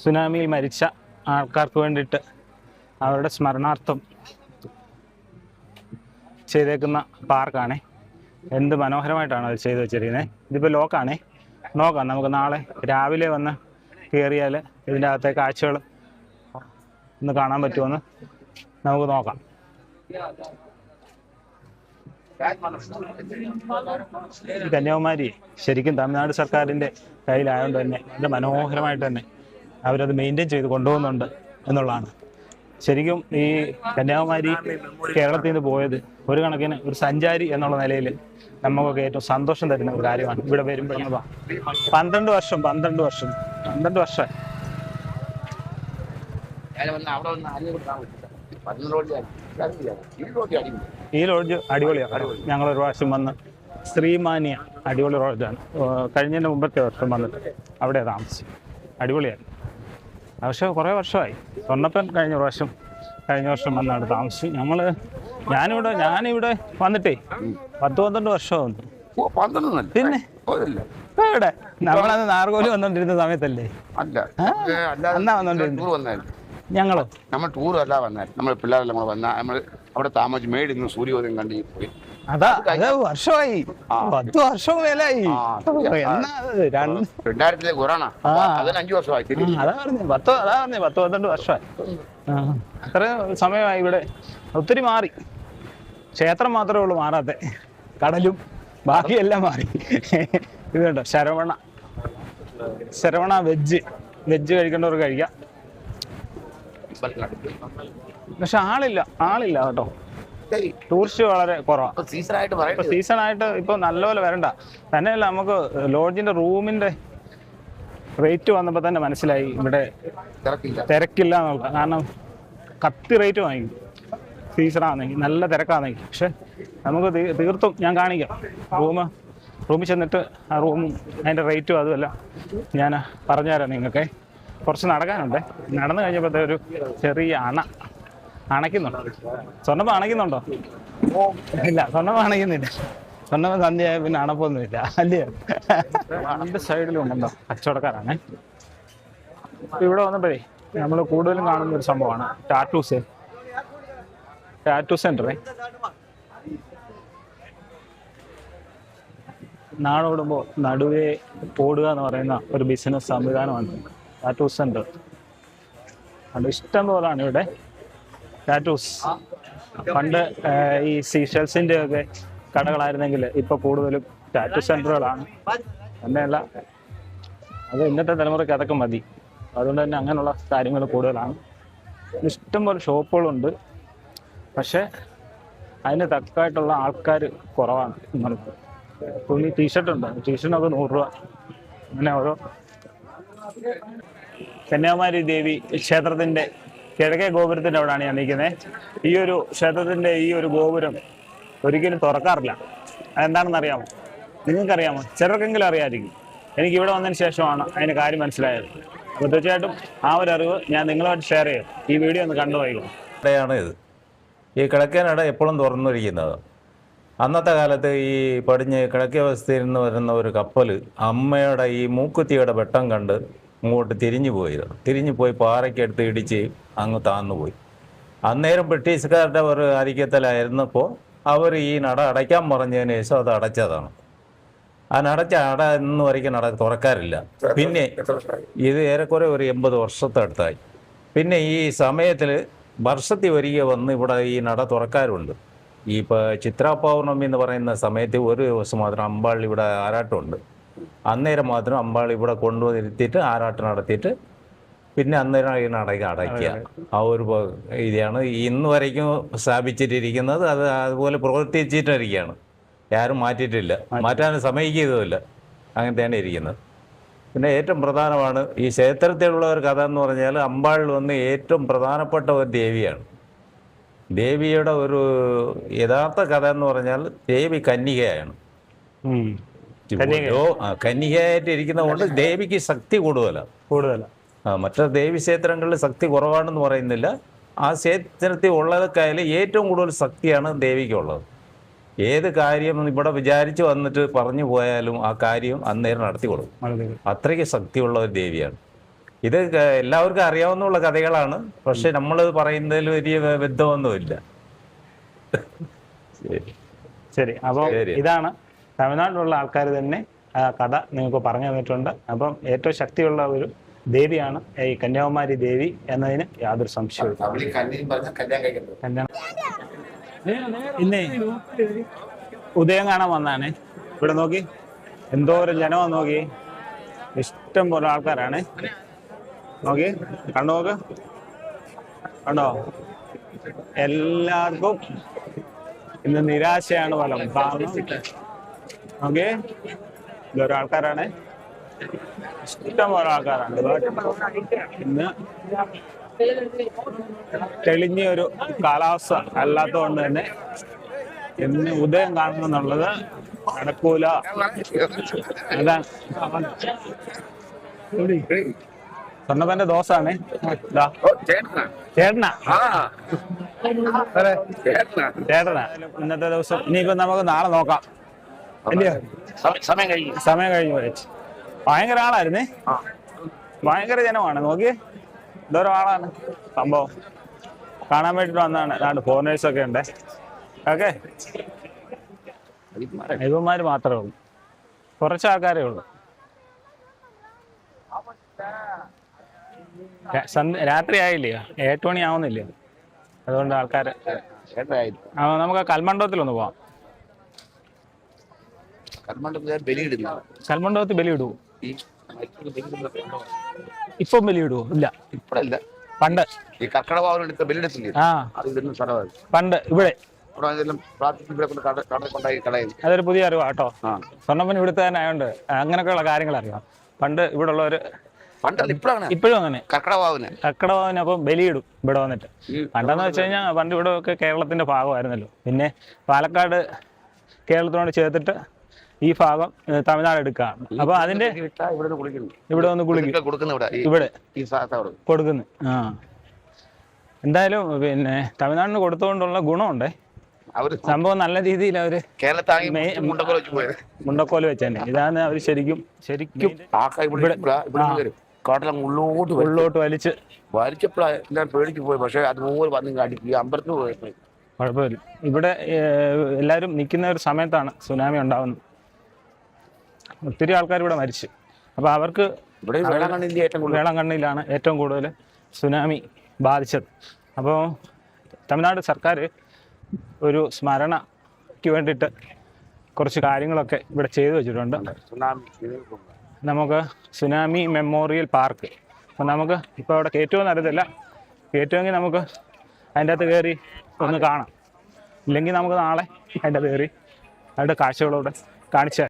സുനാമിയിൽ മരിച്ച ആൾക്കാർക്ക് വേണ്ടിയിട്ട് അവരുടെ സ്മരണാർത്ഥം ചെയ്തേക്കുന്ന പാർക്കാണേ. എന്ത് മനോഹരമായിട്ടാണ് അത് ചെയ്ത് വെച്ചിരിക്കുന്നത്. ഇതിപ്പോൾ ലോക്കാണേ. നോക്കാം, നമുക്ക് നാളെ രാവിലെ വന്ന് കയറിയാൽ ഇതിൻ്റെ അകത്തെ കാഴ്ചകൾ ഒന്ന് കാണാൻ പറ്റുമെന്ന് നമുക്ക് നോക്കാം. കന്യാകുമാരി ശരിക്കും തമിഴ്നാട് സർക്കാരിൻ്റെ കയ്യിലായതുകൊണ്ട് തന്നെ വളരെ മനോഹരമായിട്ട് തന്നെ അവരത് മെയിൻറ്റെയിൻ ചെയ്ത് കൊണ്ടുപോകുന്നുണ്ട് എന്നുള്ളതാണ്. ശരിക്കും ഈ കന്യാകുമാരി കേരളത്തിൽ നിന്ന് പോയത് ഒരു കണക്കിന് ഒരു സഞ്ചാരി എന്നുള്ള നിലയിൽ നമുക്കൊക്കെ ഏറ്റവും സന്തോഷം തരുന്ന ഒരു കാര്യമാണ്. ഇവിടെ വരുമ്പോഴാണ് 12 വർഷം ഈ ലോഡ്ജ് അടിപൊളിയാണ്. ഞങ്ങൾ ഒരു പ്രാവശ്യം വന്ന് ശ്രീമാനിയ അടിപൊളി ലോഡ്ജാണ്. കഴിഞ്ഞതിൻ്റെ മുമ്പത്തെ വർഷം വന്നിട്ട് അവിടെ താമസിച്ചു. അടിപൊളിയായിരുന്നു. പക്ഷേ കുറേ വർഷമായി. സ്വർണ്ണപ്പൻ കഴിഞ്ഞ വർഷം വന്ന് അവിടെ താമസിച്ചു. ഞാനിവിടെ വന്നിട്ടേ 10-12 വർഷമാകുന്നു. പിന്നെ ഇവിടെ നമ്മളത് നാർകോലി വന്നോണ്ടിരുന്ന സമയത്തല്ലേ എന്നാ വന്നോണ്ടിരുന്നത്? നമ്മൾ ടൂർ അല്ല വന്നാൽ നമ്മൾ പിള്ളേരെല്ലാം നമ്മൾ വന്നാൽ നമ്മൾ അവിടെ താമസിച്ച് മേടിന്ന് സൂര്യോദയം കണ്ടി പോയി. അതാ വർഷമായി 10 വർഷം മേലായി. 2000 കൊറോണ അതിന് 5 വർഷമായി. അതാ പറഞ്ഞേ 10-12 വർഷമായി. അത്ര സമയമായി. ഇവിടെ ഒത്തിരി മാറി. ക്ഷേത്രം മാത്രമേ ഉള്ളൂ മാറാത്തെ. കടലും ബാക്കിയെല്ലാം മാറി. ഇത് കേട്ടോ, ശരവണ വെജ് കഴിക്കേണ്ടവർ കഴിക്കാം. പക്ഷെ ആളില്ല കേട്ടോ. ടൂറിസ്റ്റ് വളരെ കുറവാണ്. സീസണായിട്ട് ഇപ്പൊ നല്ലപോലെ വരണ്ട. തന്നെയല്ല, നമുക്ക് ലോഡ്ജിന്റെ റൂമിന്റെ റേറ്റ് വന്നപ്പോൾ തന്നെ മനസ്സിലായി ഇവിടെ തിരക്കില്ല എന്നുള്ളത്. കാരണം കത്തി റേറ്റ് വാങ്ങിക്കും സീസണാണെങ്കിൽ, നല്ല തിരക്കാണെങ്കിൽ. പക്ഷെ നമുക്ക് തീർത്തും ഞാൻ കാണിക്കാം. റൂമിൽ ചെന്നിട്ട് ആ റൂമും അതിൻ്റെ റേറ്റും അതുമല്ല ഞാൻ പറഞ്ഞുതരാം നിങ്ങൾക്ക്. കുറച്ച് നടക്കാനുണ്ട്. നടന്നു കഴിഞ്ഞപ്പോഴത്തെ ഒരു ചെറിയ അണയ്ക്കുന്നുണ്ട്. സ്വർണ്ണപ്പം അണയ്ക്കുന്നുണ്ടോ? ഇല്ല, സ്വർണ്ണപ്പം അണയ്ക്കുന്നില്ല. സ്വർണ്ണപ്പം സന്ധ്യയായ പിന്നെ അണപ്പൊന്നുമില്ല അല്ലേ? 2 സൈഡിലും ഉണ്ടോ കച്ചവടക്കാരാണ്. ഇവിടെ വന്നപ്പോഴേ നമ്മൾ കൂടുതലും കാണുന്ന ഒരു സംഭവമാണ് ടാറ്റൂ സെൻ്ററേ. നാടോടുമ്പോൾ നടുവേ ഓടുക എന്ന് പറയുന്ന ഒരു ബിസിനസ് സംവിധാനമാണ് ടാറ്റൂ സെൻ്റർ. അത് ഇഷ്ടം പോലാണ് ഇവിടെ ടാറ്റൂസ്. പണ്ട് ഈ സീഷൽസിൻ്റെ ഒക്കെ കടകളായിരുന്നെങ്കിൽ ഇപ്പോൾ കൂടുതലും ടാറ്റൂ സെൻ്ററുകളാണ്. തന്നെയല്ല, അത് ഇന്നത്തെ തലമുറയ്ക്ക് അതൊക്കെ മതി. അതുകൊണ്ട് തന്നെ അങ്ങനെയുള്ള കാര്യങ്ങൾ കൂടുതലാണ്. ഇഷ്ടംപോലെ ഷോപ്പുകളുണ്ട്. പക്ഷേ അതിന് തക്കമായിട്ടുള്ള ആൾക്കാർ കുറവാണ്. നിങ്ങൾക്ക് തുണി ടീഷർട്ടുണ്ട്. ടീഷർട്ടിനൊക്കെ 100 രൂപ. അങ്ങനെ ഓരോ കന്യാകുമാരി ദേവി ക്ഷേത്രത്തിൻ്റെ കിഴക്കേ ഗോപുരത്തിൻ്റെ അവിടെയാണ് ഞാൻ നിൽക്കുന്നത്. ഈ ഒരു ക്ഷേത്രത്തിൻ്റെ ഈ ഒരു ഗോപുരം ഒരിക്കലും തുറക്കാറില്ല. അതെന്താണെന്ന് അറിയാമോ? നിങ്ങൾക്കറിയാമോ? ചിലർക്കെങ്കിലും അറിയാമായിരിക്കും. എനിക്ക് ഇവിടെ വന്നതിന് ശേഷമാണ് അതിന് കാര്യം മനസ്സിലായത്. അപ്പോൾ തീർച്ചയായിട്ടും ആ ഒരു അറിവ് ഞാൻ നിങ്ങളുമായിട്ട് ഷെയർ ചെയ്യും. ഈ വീഡിയോ ഒന്ന് കണ്ടുപോയിക്കോ. ഇടയാണ് ഇത്. ഈ കിഴക്കേനട എപ്പോഴും തുറന്നിരിക്കുന്നത്. അന്നത്തെ കാലത്ത് ഈ കിഴക്കേ അവസ്ഥയിൽ നിന്ന് വരുന്ന ഒരു കപ്പൽ അമ്മയുടെ ഈ മൂക്കുത്തിയുടെ വെട്ടം കണ്ട് ഇങ്ങോട്ട് തിരിഞ്ഞു പോയി പാറയ്ക്കടുത്ത് ഇടിച്ച് അങ്ങ് താന്നുപോയി. അന്നേരം ബ്രിട്ടീഷുകാരുടെ ഒരു ആധിക്യത്തിലായിരുന്നപ്പോൾ അവർ ഈ നട അടയ്ക്കാൻ പറഞ്ഞതിന് ശേഷം അത് അടച്ചതാണ്. അടച്ച ഇന്ന് വരയ്ക്കും തുറക്കാറില്ല. പിന്നെ ഇത് ഏറെക്കുറെ ഒരു 80 വർഷത്തെ അടുത്തായി. പിന്നെ ഈ സമയത്തിൽ വർഷത്തിൽ ഒരിക്കൽ വന്ന് ഇവിടെ ഈ നട തുറക്കാറുണ്ട്. ഈ ചിത്രാ പൗർണമി എന്ന് പറയുന്ന സമയത്ത് ഒരു ദിവസം മാത്രം അമ്പാളി ഇവിടെ ആറാട്ടമുണ്ട്. അന്നേരം മാത്രം അമ്പാളി ഇവിടെ കൊണ്ടുവന്നിരുത്തിയിട്ട് ആറാട്ടം നടത്തിയിട്ട് പിന്നെ അന്നേരം ഈ അടയ്ക്കുക. ആ ഒരു ഇതാണ് ഇന്ന് വരയ്ക്കും സ്ഥാപിച്ചിട്ടിരിക്കുന്നത്. അത് അതുപോലെ പ്രവർത്തിച്ചിട്ടിരിക്കുകയാണ്. ആരും മാറ്റിയിട്ടില്ല, മാറ്റാൻ സമ്മതിക്കുന്നതുമില്ല. അങ്ങനത്തെയാണ് ഇരിക്കുന്നത്. പിന്നെ ഏറ്റവും പ്രധാനമാണ് ഈ ക്ഷേത്രത്തിലുള്ള ഒരു കഥ എന്ന് പറഞ്ഞാൽ, അമ്പാളിൽ വന്ന് ഏറ്റവും പ്രധാനപ്പെട്ട ഒരു ദേവിയാണ്. ദേവിയുടെ ഒരു യഥാർത്ഥ കഥ എന്ന് പറഞ്ഞാൽ ദേവി കന്യകയാണ്. കന്യകയായിട്ട് ഇരിക്കുന്നതുകൊണ്ട് ദേവിക്ക് ശക്തി കൂടുതലാണ്. മറ്റു ദേവി ക്ഷേത്രങ്ങളിൽ ശക്തി കുറവാണെന്ന് പറയുന്നില്ല. ആ ക്ഷേത്രത്തിൽ ഉള്ളതൊക്കെയായാലും ഏറ്റവും കൂടുതൽ ശക്തിയാണ് ദേവിക്കുള്ളത്. ഏത് കാര്യം ഇവിടെ വിചാരിച്ച് വന്നിട്ട് പറഞ്ഞു പോയാലും ആ കാര്യം അന്നേരം നടത്തി കൊടുക്കും. അത്രയ്ക്ക് ശക്തിയുള്ള ഒരു ദേവിയാണ്. ഇത് എല്ലാവർക്കും അറിയാവുന്ന കഥകളാണ്. പക്ഷെ നമ്മൾ പറയുന്നതിൽ വലിയ ബന്ധമൊന്നുമില്ല. ശരി. അപ്പോൾ ഇതാണ് തമിഴ്നാട്ടിലുള്ള ആൾക്കാർ തന്നെ കഥ നിങ്ങൾക്ക് പറഞ്ഞു തന്നിട്ടുണ്ട്. അപ്പം ഏറ്റവും ശക്തിയുള്ള ഒരു ദേവിയാണ് ഈ കന്യാകുമാരി ദേവി എന്നതിന് യാതൊരു സംശയവും. ഇന്നേ ഉദയം കാണാൻ വന്നാണ്. ഇവിടെ നോക്കി എന്തോരം ജനമാ നോക്കി, ഇഷ്ടം പോലെ ആൾക്കാരാണ്. നോക്കി കണ്ടു നോക്ക്, കണ്ടോ? എല്ലാവർക്കും ഇന്ന് നിരാശയാണ് ഫലം. കാരണം നോക്കി ഇതൊരു ആൾക്കാരാണ്, ഇഷ്ടം പോലെ ആൾക്കാരാണ്. ഇന്ന് തെളിഞ്ഞ ഒരു കാലാവസ്ഥ അല്ലാത്തതുകൊണ്ട് തന്നെ ഇന്ന് ഉദയം കാണുമെന്നുള്ളത് നടക്കൂല. അതാണ് സ്വർണ്ണപ്പന്റെ ദോശാണ്. ചേട്ടനാ ചേട്ടനാ ഇന്നത്തെ ദിവസം. ഇനിയിപ്പോ നമുക്ക് നാളെ നോക്കാം. സമയം കഴിഞ്ഞു പോയച്ച്. ഭയങ്കര ആളായിരുന്നേ, ഭയങ്കര ജനമാണ്. നോക്കിയേ ഇതൊരു ആളാണ് സംഭവം. കാണാൻ വേണ്ടിട്ട് വന്നതാണ്. അതാണ്ട് ഫോറിനേഴ്സ് ഒക്കെ ഉണ്ട്. ഓക്കെ, ഇവന്മാര് മാത്രമേ ഉള്ളൂ, കുറച്ച് ആൾക്കാരേ ഉള്ളൂ. രാത്രി ആയില്ലയോ, 8 മണി ആവുന്നില്ലയോ, അതുകൊണ്ട് ആൾക്കാര്. നമുക്ക് കൽമണ്ഡപത്തിലൊന്ന് പോവാം. കൽമണ്ഡപത്തിൽ ബലി ഇടുവോ? ഇപ്പം ബലി ഇടുവോ? ഇല്ല, ഇപ്പഴല്ല, പണ്ട്. ഈ കർക്കടഭാവനെടുത്ത ബലിയിടത്തില്ലേ, പണ്ട് ഇവിടെ അതൊരു പുതിയ അറിവാ കേട്ടോ. സ്വർണ്ണപ്പൻ ഇവിടുത്തെ തന്നെ ആയതുകൊണ്ട് അങ്ങനെയൊക്കെയുള്ള കാര്യങ്ങൾ അറിയാം. പണ്ട് ഇവിടെ ഉള്ളവര് ഇപ്പോഴും അങ്ങനെ കർക്കടഭാവന് അപ്പം ബലിയിടും ഇവിടെ വന്നിട്ട്. പണ്ടെന്ന് വെച്ച് കഴിഞ്ഞാൽ പണ്ട് ഇവിടെ ഒക്കെ കേരളത്തിന്റെ ഭാഗമായിരുന്നല്ലോ. പിന്നെ പാലക്കാട് കേരളത്തിനോട് ചേർത്തിട്ട് ഈ ഭാഗം തമിഴ്നാട് എടുക്കുകയാണ്. അപ്പൊ അതിന്റെ ഇവിടെ വന്ന് കുളിക്കും, ഇവിടെ കൊടുക്കുന്നു. എന്തായാലും പിന്നെ തമിഴ്നാടിന് കൊടുത്തുകൊണ്ടുള്ള ഗുണമുണ്ടേ. സംഭവം നല്ല രീതിയിൽ അവര് മുണ്ടക്കോല് വെച്ച് തന്നെ. ഇതാണ് അവര് ശരിക്കും ഉള്ളോട്ട് വലിച്ചപ്പോഴാണ് പേടിച്ചു പോയി. പക്ഷെ അതുപോലെ വന്ന് അടിക്കുക, അമ്പലത്തിൽ പോയി കുഴപ്പമില്ല. ഇവിടെ എല്ലാവരും നിൽക്കുന്ന ഒരു സമയത്താണ് സുനാമി ഉണ്ടാവുന്നത്. ഒത്തിരി ആൾക്കാർ ഇവിടെ മരിച്ചു. അപ്പൊ അവർക്ക് വേളാങ്കണ്ണിയിലാണ് ഏറ്റവും കൂടുതൽ സുനാമി ബാധിച്ചത്. അപ്പോൾ തമിഴ്നാട് സർക്കാർ ഒരു സ്മരണയ്ക്ക് വേണ്ടിയിട്ട് കുറച്ച് കാര്യങ്ങളൊക്കെ ഇവിടെ ചെയ്തു വെച്ചിട്ടുണ്ട്. നമുക്ക് സുനാമി മെമ്മോറിയൽ പാർക്ക്. അപ്പം നമുക്ക് ഇപ്പോൾ അവിടെ കയറ്റുമെന്ന് അറിയത്തില്ല. കയറ്റുമെങ്കിൽ നമുക്ക് അതിൻ്റെ അകത്ത് കയറി ഒന്ന് കാണാം. ഇല്ലെങ്കിൽ നമുക്ക് നാളെ അതിൻ്റെ കയറി അതിൻ്റെ കാഴ്ചകളോടെ കാണിച്ചാൽ